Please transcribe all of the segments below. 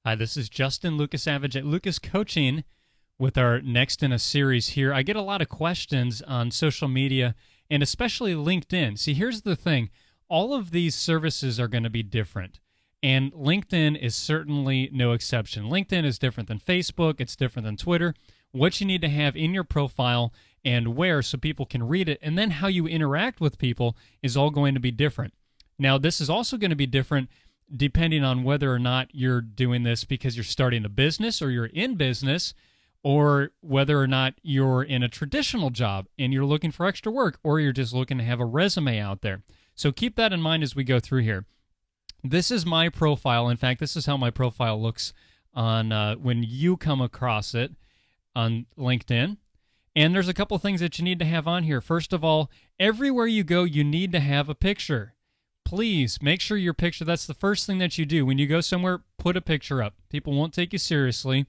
Hi, this is Justin Lucas Savage at Lucas Coaching with our next in a series here. I get a lot of questions on social media and especially LinkedIn. See, here's the thing. All of these services are going to be different, and LinkedIn is certainly no exception. LinkedIn is different than Facebook. It's different than Twitter. What you need to have in your profile and where so people can read it, and then how you interact with people is all going to be different. Now, this is also going to be different depending on whether or not you're doing this because you're starting a business or you're in business, or whether or not you're in a traditional job and you're looking for extra work, or you're just looking to have a resume out there. So keep that in mind as we go through here. This is my profile. In fact, this is how my profile looks on when you come across it on LinkedIn. And there's a couple things that you need to have on here. First of all, everywhere you go, you need to have a picture. Please make sure your picture, that's the first thing that you do. When you go somewhere, put a picture up. People won't take you seriously.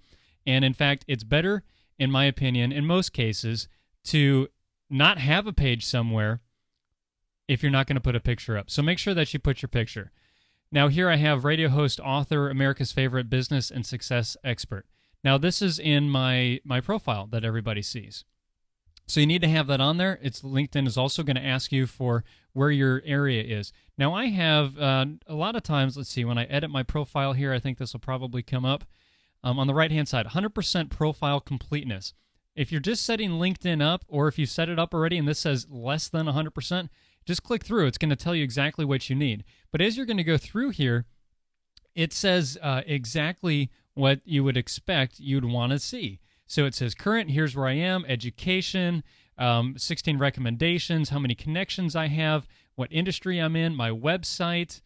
And in fact, it's better, in my opinion, in most cases, to not have a page somewhere if you're not going to put a picture up. So make sure that you put your picture. Now here I have radio host, author, America's favorite business and success expert. Now this is in my profile that everybody sees. So you need to have that on there. LinkedIn is also going to ask you for where your area is. Now I have a lot of times, let's see, when I edit my profile here, I think this will probably come up. On the right-hand side, 100% profile completeness. If you're just setting LinkedIn up, or if you set it up already and this says less than 100%, just click through. It's going to tell you exactly what you need. But as you're going to go through here, it says exactly what you would expect you'd want to see. So it says current, here's where I am, education, 16 recommendations, how many connections I have, what industry I'm in, my website,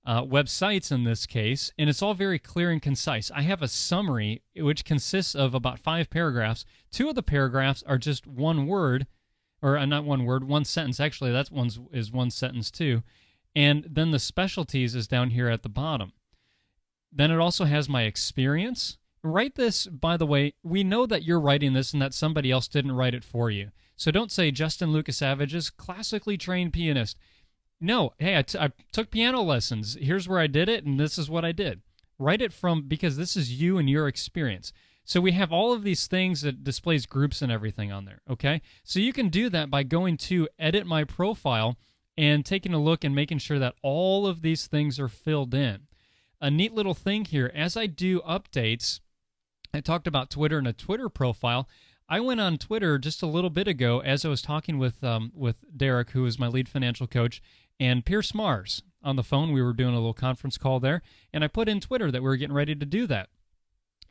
websites in this case, and it's all very clear and concise. I have a summary which consists of about 5 paragraphs. 2 of the paragraphs are just one word, or not one word, one sentence. Actually, that is one sentence too. And then the specialties is down here at the bottom. Then it also has my experience. Write this, by the way, we know that you're writing this and that somebody else didn't write it for you. So don't say Justin Lucas Savage is classically trained pianist. No, hey, I took piano lessons. Here's where I did it, and this is what I did. Write it from, because this is you and your experience. So we have all of these things that displays groups and everything on there, okay? So you can do that by going to Edit My Profile and taking a look and making sure that all of these things are filled in. A neat little thing here, as I do updates, I talked about Twitter and a Twitter profile. I went on Twitter just a little bit ago as I was talking with Derek, who is my lead financial coach, and Pierce Mars on the phone. We were doing a little conference call there, and I put in Twitter that we were getting ready to do that.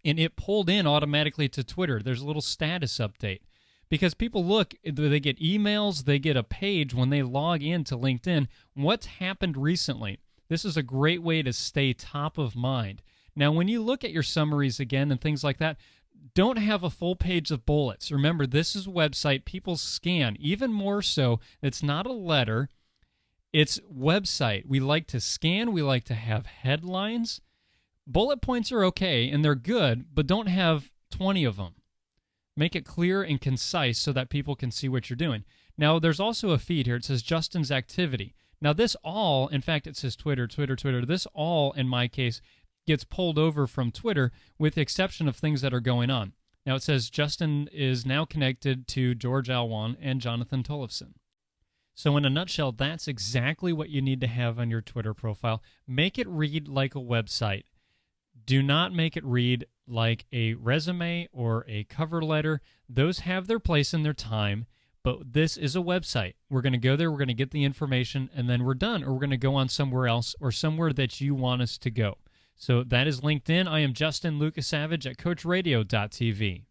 And it pulled in automatically to Twitter. There's a little status update. Because people look, they get emails, they get a page when they log into LinkedIn. What's happened recently? This is a great way to stay top of mind. Now, when you look at your summaries again and things like that, don't have a full page of bullets. Remember, this is a website people scan. Even more so, it's not a letter. It's website. We like to scan. We like to have headlines. Bullet points are okay, and they're good, but don't have 20 of them. Make it clear and concise so that people can see what you're doing. Now, there's also a feed here. It says Justin's activity. Now, this all, in fact, it says Twitter. This all, in my case, gets pulled over from Twitter with the exception of things that are going on. Now, it says Justin is now connected to George Alwan and Jonathan Tollefson. So in a nutshell, that's exactly what you need to have on your Twitter profile. Make it read like a website. Do not make it read like a resume or a cover letter. Those have their place and their time, but this is a website. We're going to go there, we're going to get the information, and then we're done, or we're going to go on somewhere else or somewhere that you want us to go. So that is LinkedIn. I am Justin Lucas Savage at CoachRadio.tv.